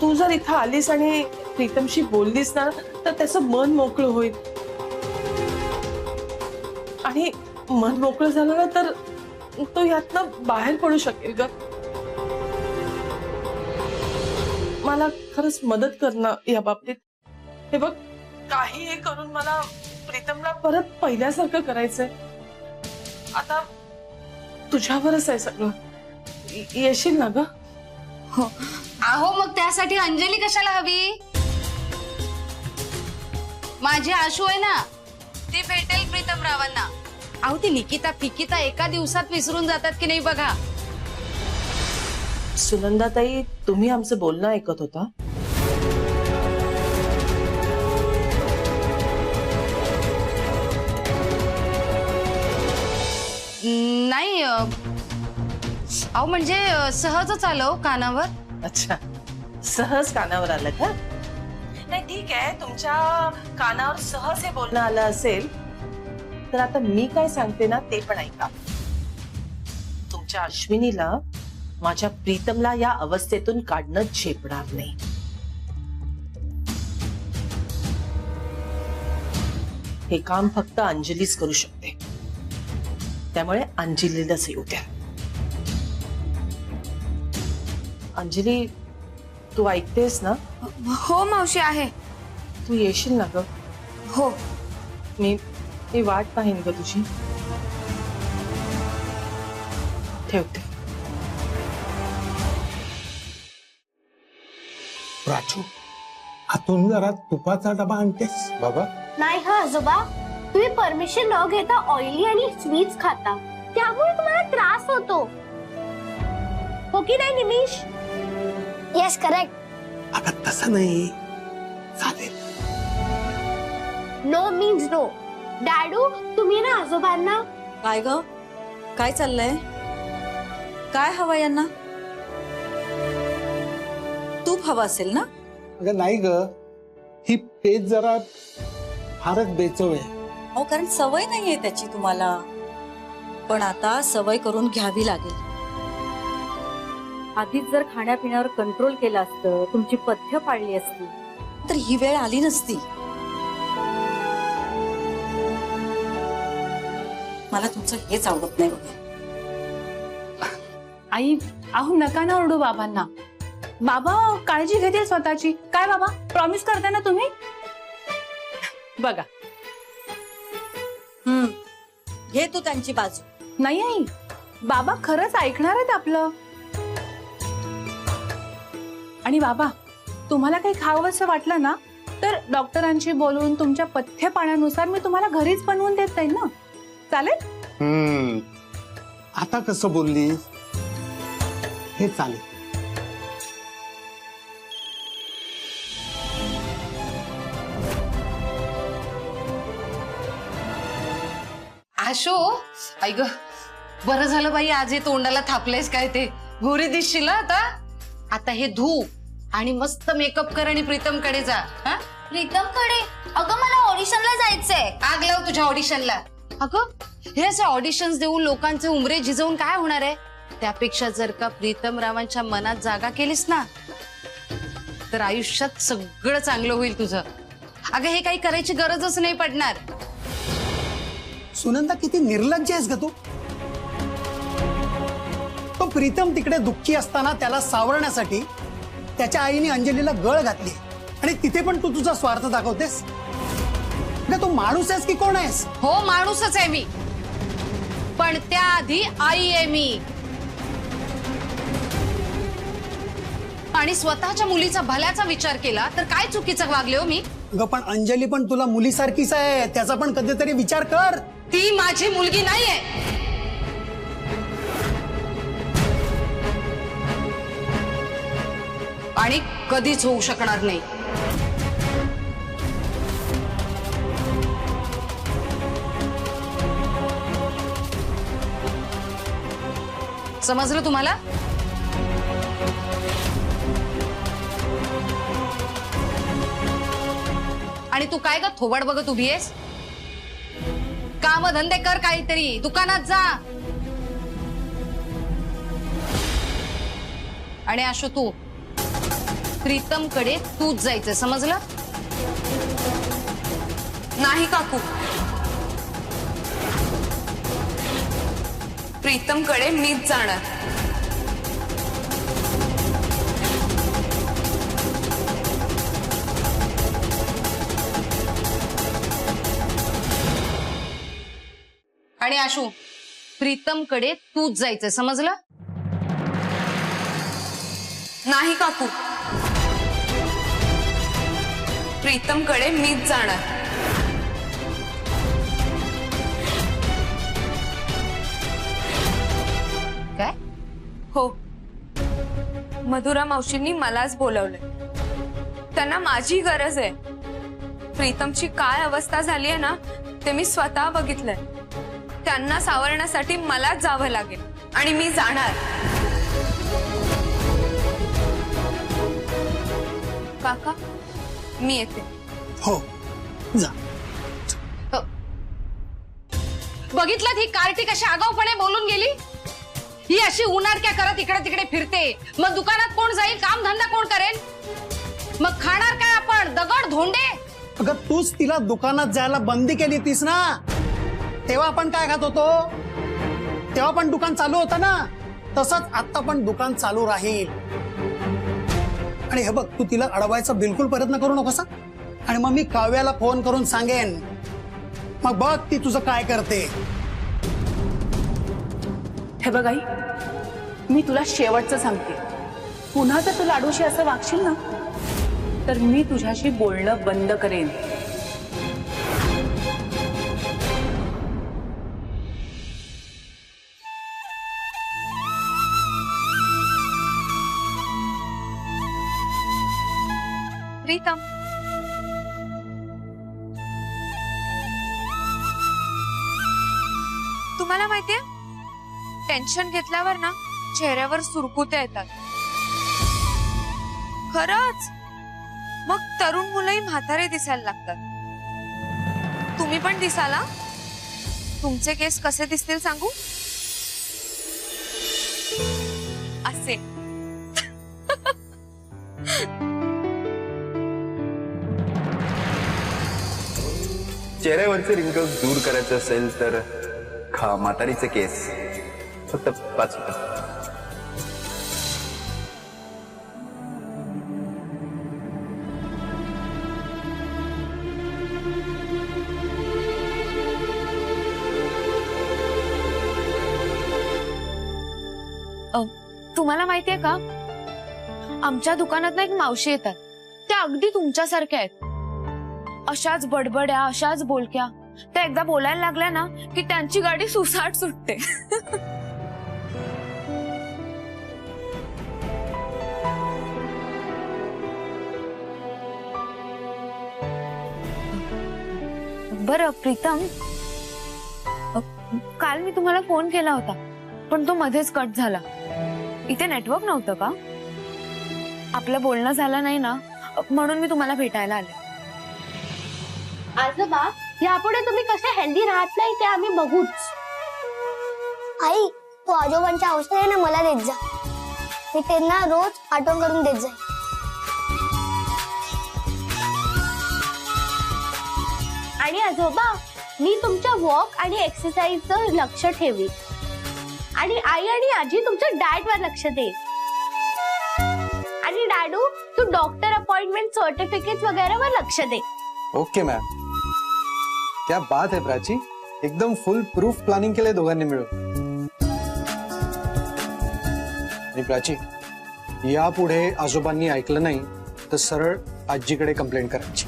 तू जर इथं आलीस आणि प्रीतमशी बोललीस ना तर त्याचं मन मोकळं होईल. आणि मन मोकळं झालं ना तर तो यातनं बाहेर पडू शकेल ग. मला खरंच मदत कर ना या बाबतीत. हे बघ, काहीही करून मला प्रीतमला परत पहिल्यासारखं करायचंय. आता तुझ्यावरच आहे सगळं. येशील ना ग? हो. अहो मग त्यासाठी अंजली कशाला हवी? माझी आशू आहे ना, ती भेटेल प्रीतम रावांना. अहो ती निकिता फिकिता एका दिवसात विसरून जातात की नाही बघा. सुनंदाताई, तुम्ही आमचं बोलणं ऐकत होता? नाही अहो म्हणजे सहजच आलो कानावर. अच्छा, सहज कानावर आलं का? नाही ठीक आहे, तुमच्या कानावर सहज हे बोलणं आलं असेल तर आता मी काय सांगते ना ते पण ऐका. तुमच्या अश्विनीला माझ्या प्रीतमला या अवस्थेतून काढणं झेपणार नाही. हे काम फक्त अंजलीच करू शकते, त्यामुळे अंजलीलाच येऊ द्या. अंजली, तू ऐकतेस ना? हो मावशी आहे. तू येशील ना ग? हो. मी वाट पाहीन ग तुझी. ठेवते. प्राचू, आतून जरा तुपाचा डबा आणतेस? बाबा नाही हा आजोबा, तुम्ही परमिशन न घेता ऑइली आणि स्वीट्स खाता, त्यामुळे तुम्हाला त्रास होतो. हो की नाही निमिष? Yes correct. अगं तसं नाही, चालेल. No means no. डॅडू, तुम्ही ना आजोबांना. काय ग, काय चाललंय? काय हवं यांना? तूप हवं असेल ना? अगं नाही ग, ही पेज जरा फारच बेचव आहे. अहो, कारण सवय नाहीये त्याची तुम्हाला. पण आता सवय करून घ्यावी लागेल. आधीच जर खाण्यापिण्यावर कंट्रोल केलं असतं, तुमची पथ्य पाळली असती, तर ही वेळ आली नसती. मला तुमचं हेच आवडत नाही बघा. आई, अहो नका ना ओरडू बाबांना. बाबा काळजी घेतील स्वतःची. काय बाबा, प्रॉमिस करताय ना तुम्ही? बघा. घे तू त्यांची बाजू. नाही आई, बाबा खरंच ऐकणार आहेत आपलं. आणि बाबा, तुम्हाला काही खावंसं वाटलं ना तर डॉक्टरांशी बोलून तुमच्या पथ्य पाण्यानुसार मी तुम्हाला घरीच बनवून देत जाईल ना. चालेल? आता कसं बोलली हे चालेल. आशो, ऐक, बरं झालं बाई आज हे तोंडाला थापलेस काय ते. गोरी दिसशील ना आता. आता हे धू आणि मस्त मेकअप कर आणि प्रीतम कडे जा. प्रीतम कडे? अगं मला ऑडिशनला जायचंय. आग लाव तुझ्या ऑडिशनला. अगं हे असे ऑडिशन्स देऊन लोकांचे उमरे झिजवून काय होणार आहे. त्यापेक्षा जर का प्रीतम रावांच्या मनात जागा केलीस ना तर आयुष्यात सगळं चांगलं होईल तुझं. अगं हे काही करायची गरजच नाही पडणार. सुनंदा किती निर्लज्ज आहेस ग तू. तो प्रीतम तिकडे दुःखी असताना त्याला सावरण्यासाठी त्याच्या आईने अंजलीला गळ घातली आणि तिथे पण तू तुझा स्वार्थ दाखवतेस. तू माणूस आहेस की कोण आहेस? हो माणूसच आहे मी, पण त्याआधी आई आहे मी. आणि स्वतःच्या मुलीचा भल्याचा विचार केला तर काय चुकीचं वागले हो मी. ग पण अंजली पण तुला मुलीसारखीच आहे, त्याचा पण कधीतरी विचार कर. ती माझी मुलगी नाहीये. आणि कधीच होऊ शकणार नाही. समजलं तुम्हाला? आणि तू काय ग थोबाड बघत उभी आहेस? काम धंदे कर, काहीतरी दुकानात जा. आणि आशो तू प्रीतम कडे तूच जायचं, समजलं? नाही काकू, प्रीतम कडे मीच जाणार. आणि आशू प्रीतम कडे तूच जायचं, समजलं? नाही काकू, प्रीतम कडे मीच जाणार. काय? हो, मधुरा मावशींनी मलाच बोलवलंय. त्यांना माझी गरज आहे. प्रीतमची काय अवस्था झाली आहे ना ते मी स्वतः बघितलंय. त्यांना सावरण्यासाठी मलाच जावं लागेल आणि मी जाणार. काका मी येते. हो जा. बघितलं ही कार्टी कशी आगाऊपणे बोलून गेली. ही अशी उन्हाळक्या करत इकडे तिकडे फिरते. मग दुकानात कोण जाईल, काम धंदा कोण करेल? मग खाणार काय आपण, दगड धोंडे? अगं तूच तिला दुकानात जायला बंदी केली तीस ना. तेव्हा आपण काय खात होतो? तेव्हा पण दुकान चालू होतं ना. तसंच आता पण दुकान चालू राहील. आणि हे बघ, तू तिला अडवायचा बिलकुल प्रयत्न करू नकोस. आणि मग मी काव्याला फोन करून सांगेन. मग बघ ती तुझं काय करते. हे बघ आई, मी तुला शेवटचं सांगते. पुन्हा जर तू लाडूशी असं वागशील ना तर मी तुझ्याशी बोलणं बंद करेन. प्रीतम, तुम्हाला माहितीये टेन्शन घेतल्यावर ना चेहऱ्यावर सुरकुत्या येतात. खरंच. मग तरुण मुलंही म्हातारे दिसायला लागतात. तुम्ही पण दिसाला. तुमचे केस कसे दिसतील सांगू? असे. चेहऱ्यावरचे रिंकल्स दूर करायचे असेल तर खा म्हातारीचे केस, फक्त 5 रुपये. तुम्हाला माहितीये का, आमच्या दुकानात ना एक मावशी येतात, त्या अगदी तुमच्यासारख्या आहेत. अशाच बडबड्या, अशाच बोलक्या. त्या एकदा बोलायला लागल्या ना की त्यांची गाडी सुसाट सुटते. बरं प्रीतम, काल मी तुम्हाला फोन केला होता पण तो मध्येच कट झाला. इथे नेटवर्क नव्हतं का? आपलं बोलणं झालं नाही ना, म्हणून मी तुम्हाला भेटायला आले. आजोबा, यापुढे तुम्ही कसे हेल्दी राहत नाही ते आम्ही बघूच. आई, तू आजोबांच्या औषध आहे ना मला देत जा. मी त्यांना रोज आठवण करून देत जाईल. आणि आजोबा, मी तुमच्या वॉक आणि एक्सरसाइजचं लक्ष ठेवी. आणि आई आणि आजी तुमच्या डाएट वर लक्ष देईल. आणि डाडू, तू डॉक्टर अपॉइंटमेंट सर्टिफिकेट वगैरे वर लक्ष दे. Okay ma'am. क्या बात है प्राची, एकदम फुल प्रूफ प्लॅनिंग केलंय दोघांनी मिळून. आणि प्राची, यापुढे आजोबांनी ऐकलं नाही तर सरळ आजीकडे कंप्लेंट करायची.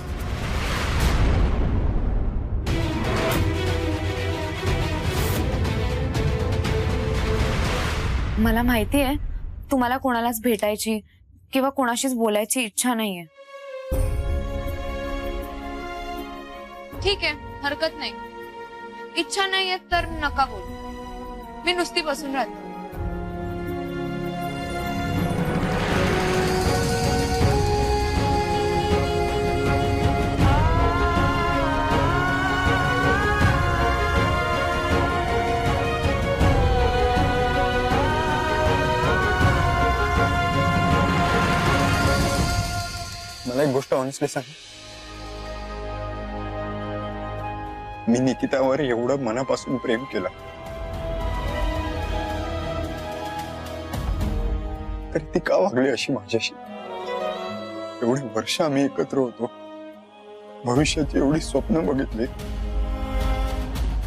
मला माहितीये तुम्हाला कोणालाच भेटायची किंवा कोणाशीच बोलायची इच्छा नाहीये. ठीक आहे, हरकत नाही. इच्छा नाहीये तर नका बोलू. मी नुसती बसून राहते. मला एक गोष्ट ऑनेस्टली सांग, मी निकितावर एवढं मनापासून प्रेम केलं तरी ती का वागली अशी माझ्याशी? एवढी वर्ष आम्ही एकत्र होतो, भविष्याची एवढी स्वप्न बघितली,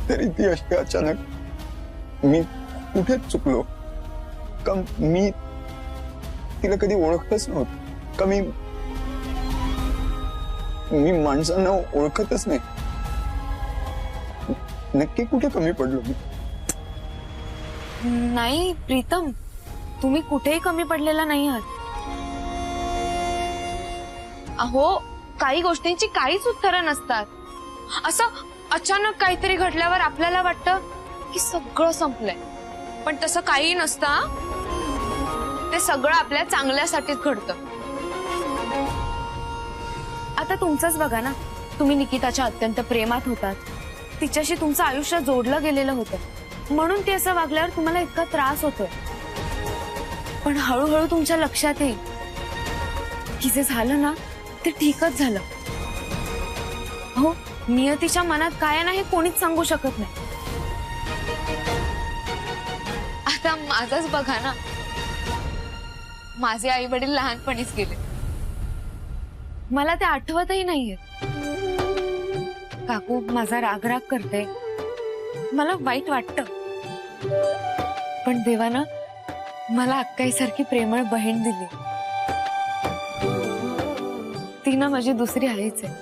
तरी ती अशी अचानक. मी कुठेच चुकलो का? मी तिला कधी ओळखतच नव्हतं का? मी माणसांना ओळखतच नाही. नक्की कुठे कमी पडलो मी? नाही प्रीतम, तुम्ही कुठेही कमी पडलेला नाही आहात. अहो, काही गोष्टींची काहीच उत्तरं नसतात. असं अचानक काहीतरी घडल्यावर आपल्याला वाटतं की सगळं संपलंय, पण तसं काही नसतं. ते सगळं आपल्या चांगल्यासाठीच घडतं. आता तुमचंच बघा ना, तुम्ही निकिताच्या अत्यंत प्रेमात होतात. तिच्याशी तुमचं आयुष्य जोडलं गेलेलं होतं, म्हणून ती असं वागल्यावर तुम्हाला इतका त्रास होतोय. पण हळूहळू तुमच्या लक्षात येईल की जे झालं ना ते ठीकच झालं. हो, नियतीच्या मनात काय नाही कोणीच सांगू शकत नाही. आता माझंच बघा ना, माझे आई वडील लहानपणीच गेले. मला ते आठवतही नाहीये. काकू माझा राग करते, मला वाईट वाटतं. पण देवानं मला अक्काईसारखी प्रेमळ बहीण दिली. ती ना माझी दुसरी आईच आहे.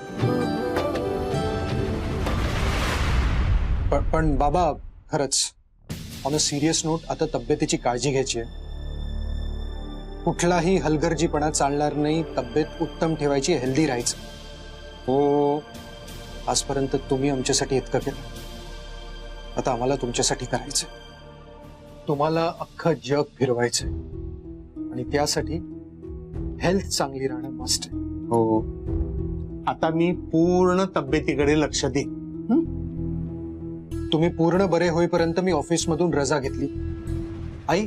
पण बाबा, खरंच ऑन अ सिरियस नोट, आता तब्येतीची काळजी घ्यायची आहे. कुठलाही हलगर्जीपणा चालणार नाही. तब्येत उत्तम ठेवायची, हेल्दी राहायचं. हो, आजपर्यंत तुम्ही आमच्यासाठी इतकं केलं, आता आम्हाला तुमच्यासाठी करायचंय. तुम्हाला अख्खं जग फिरवायचंय आणि त्यासाठी हेल्थ चांगली राहणं मस्ट आहे. हो, आता मी पूर्ण तब्येतीकडे लक्ष देईन. तुम्ही पूर्ण बरे होईपर्यंत मी ऑफिस मधून रजा घेतली. आई,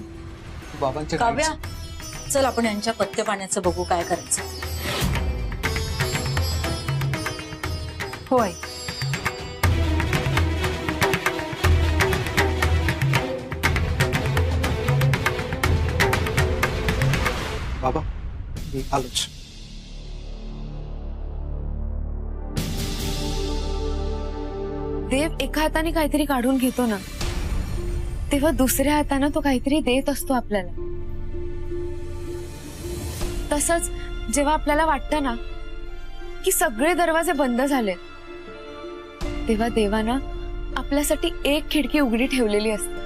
बाबांच्या काव्या, चल आपण यांच्या पथ्य पाण्याचं बघू काय करायचं. होय. बाबा, मी आलोच. देव एका हाताने काहीतरी काढून घेतो ना, तेव्हा दुसऱ्या हाताने तो काहीतरी देत असतो आपल्याला. तसंच जेव्हा आपल्याला वाटतं ना की सगळे दरवाजे बंद झाले, तेव्हा देवानं आपल्यासाठी एक खिडकी उघडी ठेवलेली असते.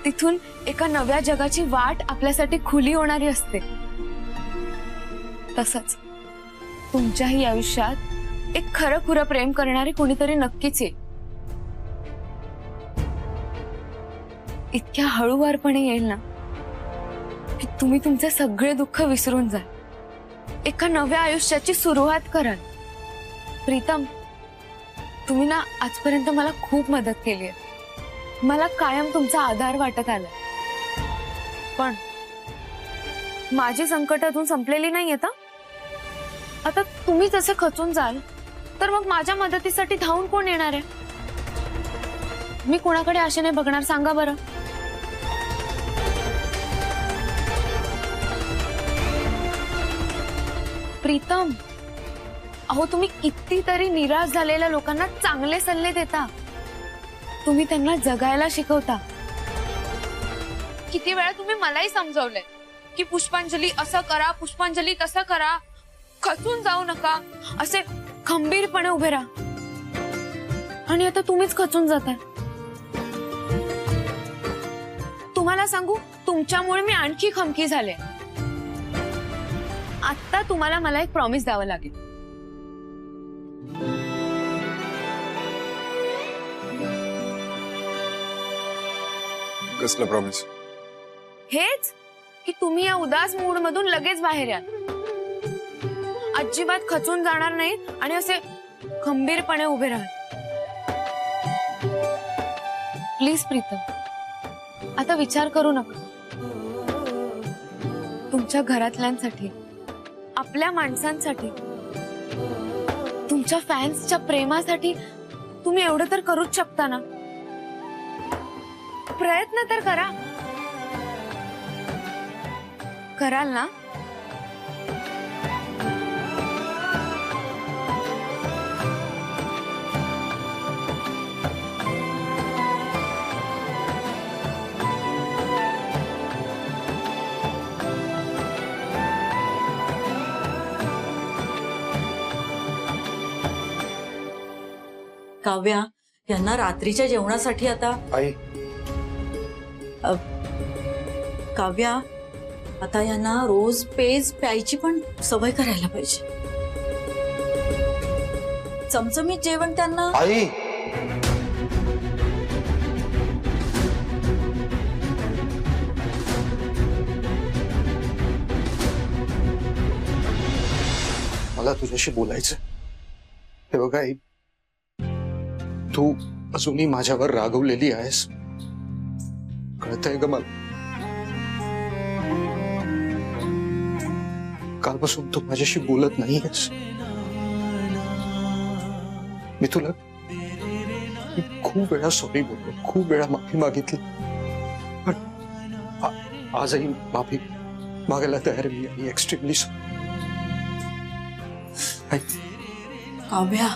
तिथून एका नव्या जगाची वाट आपल्यासाठी खुली होणारी असते. तसंच तुमच्याही आयुष्यात एक खरं खुरं प्रेम करणारे कोणीतरी नक्कीच येईल. इतक्या हळूवारपणे येईल ना की तुम्ही तुमचे सगळे दुःख विसरून जाल, एका नव्या आयुष्याची सुरुवात कराल. प्रीतम, तुम्ही ना आजपर्यंत मला खूप मदत केली आहे. मला कायम तुमचा आधार वाटत आला. पण माझी संकट अजून संपलेली नाहीयेत. आता तुम्ही जसे खचून जाल तर मग माझ्या मदतीसाठी धावून कोण येणार आहे? मी कोणाकडे आशेने बघणार सांगा बरं? प्रीतम, अहो तुम्ही कितीतरी निराश झालेल्या लोकांना चांगले सल्ले देता. तुम्ही त्यांना जगायला शिकवता. किती वेळा तुम्ही मलाही समजवलंय की पुष्पांजली असं करा, पुष्पांजली तसं करा, खचून जाऊ नका, असे खंबीरपणे उभे राहा. आणि आता तुम्हीच खचून जाताय. तुम्हाला सांगू, तुमच्यामुळे मी आणखी खमकी झाले. आता तुम्हाला मला एक प्रॉमिस द्यावं लागेल. कसलं प्रॉमिस? हेच की तुम्ही या उदास मूड मधून लगेच बाहेर याल. अजिबात खचून जाणार नाही आणि असे खंबीरपणे उभे राहाल. प्लीज प्रीतम, आता विचार करू नका. तुमच्या घरातल्यांसाठी, आपल्या माणसांसाठी, तुमच्या फॅन्सच्या प्रेमासाठी तुम्ही एवढं तर करूच शकता ना. प्रयत्न तर करा. कराल ना? काव्या, यांना रात्रीच्या जेवणासाठी आता आई, काव्या, आता यांना रोज पेज प्यायची पण सवय करायला पाहिजे. चमचमीत जेवण त्यांना. आई, मला तुझ्याशी बोलायचं. हे बघ आई, तू अजूनही माझ्यावर रागवलेली आहेस, कळतंय ग मला. कालपासून तू माझ्याशी बोलत नाहीयेस. मी तुला खूप वेळा सॉरी बोललो, खूप वेळा माफी मागितली, पण आजही माफी मागायला तयार मी एक्स्ट्रीमली काव्या,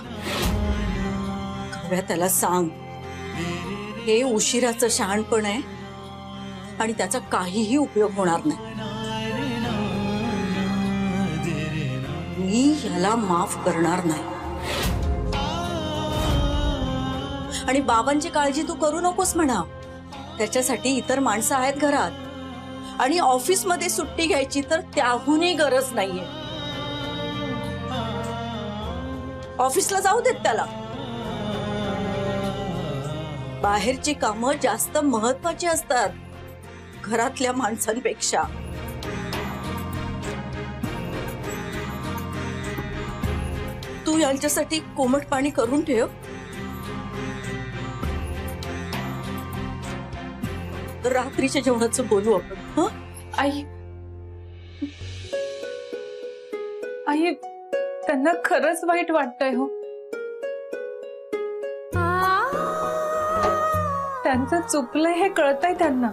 काव्या, त्याला सांग हे उशिराचं शहाणपण आहे आणि त्याचा काहीही उपयोग होणार नाही. मी ह्याला माफ करणार नाही. आणि बाबांची काळजी तू करू नकोस म्हणा. त्याच्यासाठी इतर माणसं आहेत घरात. आणि ऑफिसमध्ये सुट्टी घ्यायची तर त्याहूनही गरज नाहीये. ऑफिसला जाऊ देत त्याला. बाहेरची कामं जास्त महत्वाची असतात घरातल्या माणसांपेक्षा. तू यांच्यासाठी कोमट पाणी करून ठेव. रात्रीच्या जेवणाचं बोलू आपण. हं? आई, आई, त्यांना खरंच वाईट वाटतंय हो. त्यांचं चुकलंय हे कळतंय त्यांना.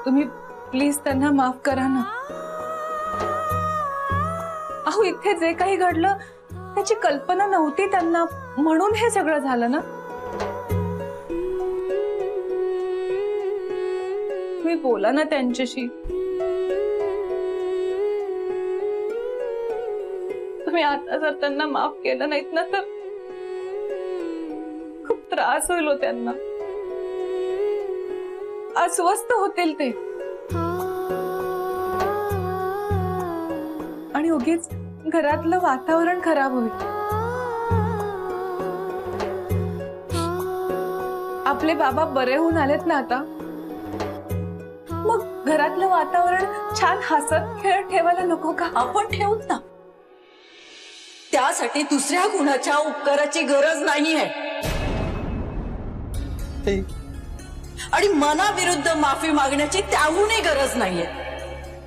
तुम्ही प्लीज त्यांना माफ करा ना. अहो, इथे जे काही घडलं त्याची कल्पना नव्हती त्यांना, म्हणून हे सगळं झालं ना. तुम्ही बोला ना त्यांच्याशी. तुम्ही आता जर त्यांना माफ केलं नाहीत ना तर खूप त्रास होईल हो त्यांना. अस्वस्थ होतील ते आणि उगीच घरातलं वातावरण खराब होईल. आपले बाबा बरे होऊन आलेत ना आता, मग घरातलं वातावरण छान हसत खेळत ठेवायला नको का? आपण ठेवूत ना. त्यासाठी दुसऱ्या कुणाच्या उपकाराची गरज नाहीये. आणि मनाविरुद्ध माफी मागण्याची त्याहूनही गरज नाहीये.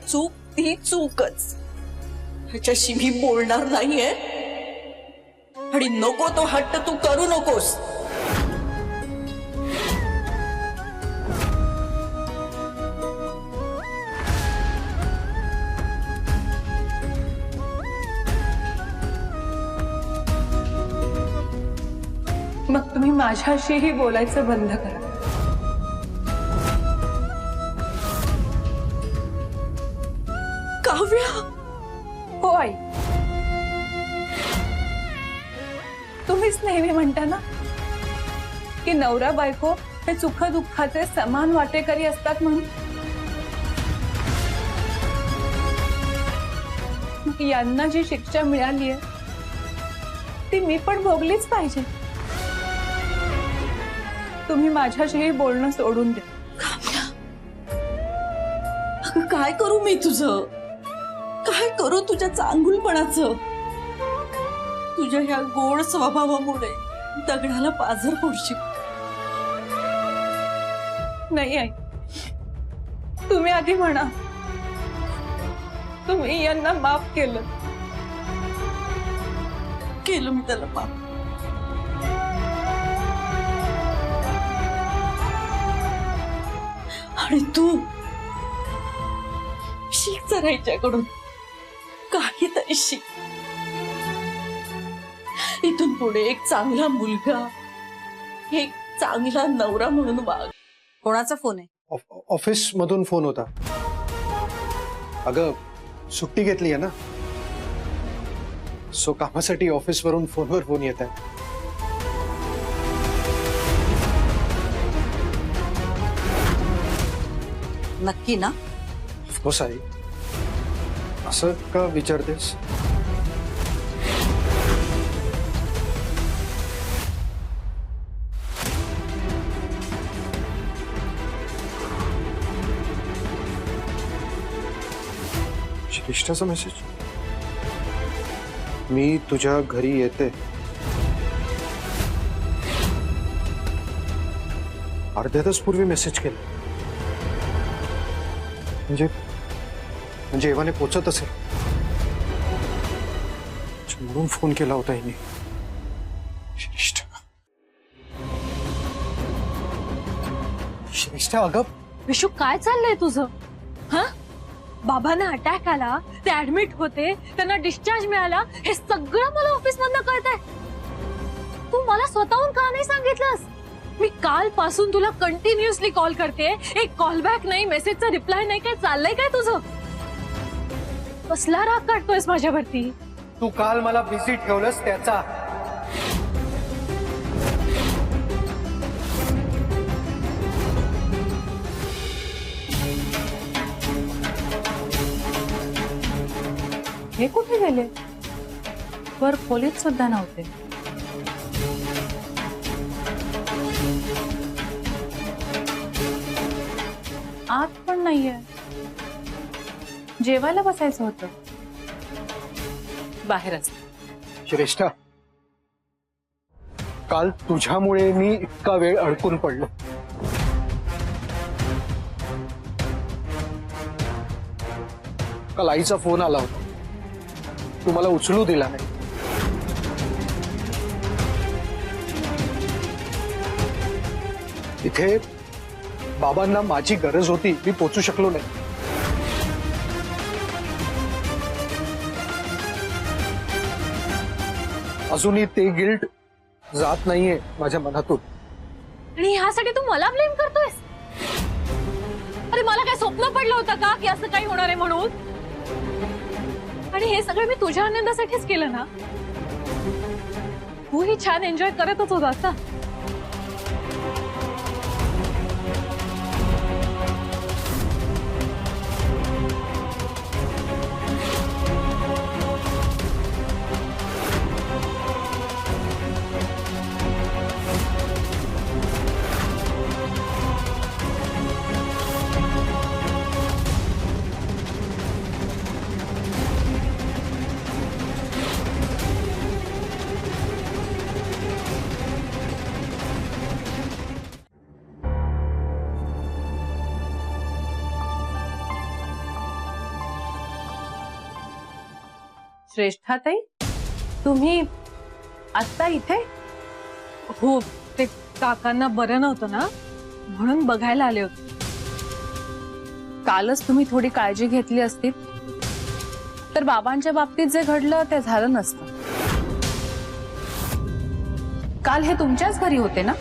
चूक ती चूकच. ह्याच्याशी मी बोलणार नाहीये आणि नको तो हट्ट तू करू नकोस. मग तुम्ही माझ्याशीही बोलायचं बंद करा. काव्या. हो आई, तुम्हीच नेहमी म्हणता ना की नवरा बायको हे सुख दुःखाचे समान वाटेकरी असतात म्हणून. मग यांना जी शिक्षा मिळाली आहे ती मी पण भोगलीच पाहिजे. तुम्ही माझ्याशीही बोलणं सोडून द्या. अगं काय करू मी तुझं? काय करू तुझ्या चांगुलपणाचं? तुझ्या ह्या गोड स्वभावामुळे दगडाला पाझर पडशील. नाही आई, तुम्ही आधी म्हणा तुम्ही यांना माफ केलं. केलं मी त्याला माफ. आणि तू शिक जरा हिच्याकडून काहीतरी शिक. इथून पुढे एक चांगला मुलगा, एक चांगला नवरा म्हणून वाग. कोणाचा फोन आहे? ऑफिस मधून फोन होता. अगं सुट्टी घेतली आहे ना, सो कामासाठी ऑफिस वरून फोनवर फोन येत आहे. नक्की ना? Of course I. असं का विचारतेस? श्रेष्ठाचा मेसेज. मी तुझ्या घरी येते. अर्ध्या तास पूर्वी मेसेज केला. म्हणजे एव्हाने पोचत असेल म्हणून फोन केला होता हिने. श्रेष्ठा अगं विशू काय चाललंय तुझं? हा, बाबांना अटॅक आला, ते ऍडमिट होते, त्यांना डिस्चार्ज मिळाला, हे सगळं मला ऑफिस मधनं कळतंय. तू मला स्वतःहून का नाही सांगितलंस? मी कालपासून तुला कंटिन्युअसली कॉल करते, एक कॉल बॅक नाही, मेसेजचा रिप्लाय नाही. काय चाललंय काय तुझं? कसला राग काढतोयस माझ्यावरती? तू काल मला बिझी ठेवलंस त्याचा. हे कुठे गेले? वर खोलीत सुद्धा नव्हते. आत पण नाहीये. जेवायला बसायचं होतं. बाहेरच. श्रेष्ठा काल तुझ्यामुळे मी इतका वेळ अडकून पडलो. काल आईचा फोन आला होता, तू मला उचलू दिला नाही. इथे बाबांना माझी गरज होती, मी पोचू शकलो नाही. अजूनही ते गिल्ट जात नाहीये माझ्या मनातून. आणि ह्यासाठी तू मला ब्लेम करतोयस? अरे मला काय स्वप्न पडलं होतं का की असं काही होणार आहे म्हणून? आणि हे सगळं मी तुझ्या आनंदासाठीच केलं ना. तूही छान एन्जॉय करतच होतास ना. श्रेष्ठाताई, तुम्ही आत्ता इथे? हो, ते काकांना बरं नव्हतं ना, म्हणून बघायला आले होते. कालच तुम्ही थोडी काळजी घेतली असती तर बाबांच्या बाबतीत जे घडलं ते झालं नसतं. काल हे तुमच्याच घरी होते ना?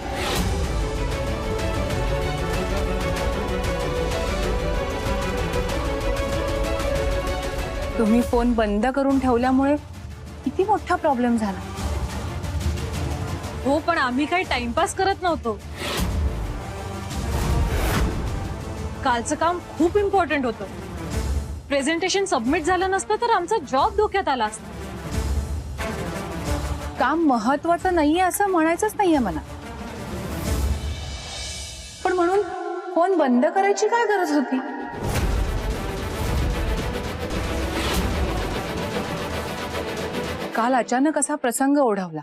तुम्ही फोन बंद करून ठेवल्यामुळे किती मोठा प्रॉब्लेम झाला. हो, पण आम्ही काही टाइमपास करत नव्हतो. कालचं काम खूप इम्पॉर्टंट होतं. प्रेझेंटेशन सबमिट झालं नसतं तर आमचा जॉब धोक्यात आला असता. काम महत्वाचं नाहीये असं म्हणायचंच नाहीये मला, पण म्हणून फोन बंद करायची काय गरज होती? काल अचानक असा प्रसंग ओढवला.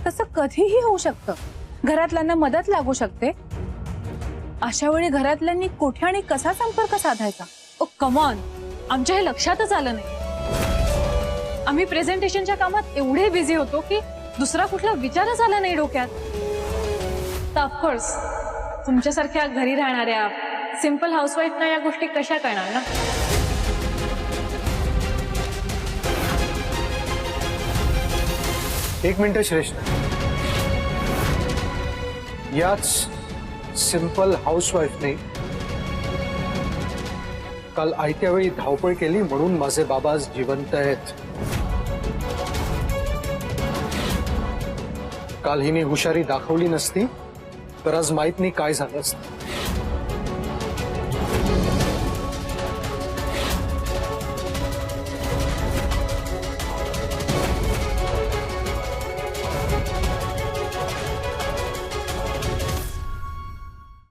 तसं कधीही होऊ शकतं. घरातल्यांना मदत लागू शकते. अशा वेळी घरातल्यांनी कुठे आणि कसा संपर्क साधायचा? ओ कम ऑन, आमच्या हे लक्षातच आलं नाही. आम्ही प्रेझेंटेशनच्या कामात एवढे बिझी होतो की दुसरा कुठला विचारच आला नाही डोक्यात. तर ऑफकोर्स तुमच्यासारख्या घरी राहणाऱ्या सिंपल हाऊसवाईफना या गोष्टी कशा कळणार ना. एक मिनिट श्रेष्ठ, याच सिंपल हाऊसवाईफने काल आयत्या वेळी धावपळ केली म्हणून माझे बाबा आज जिवंत आहेत. काल हिने हुशारी दाखवली नसती तर आज माहित नाही काय झालं असतं.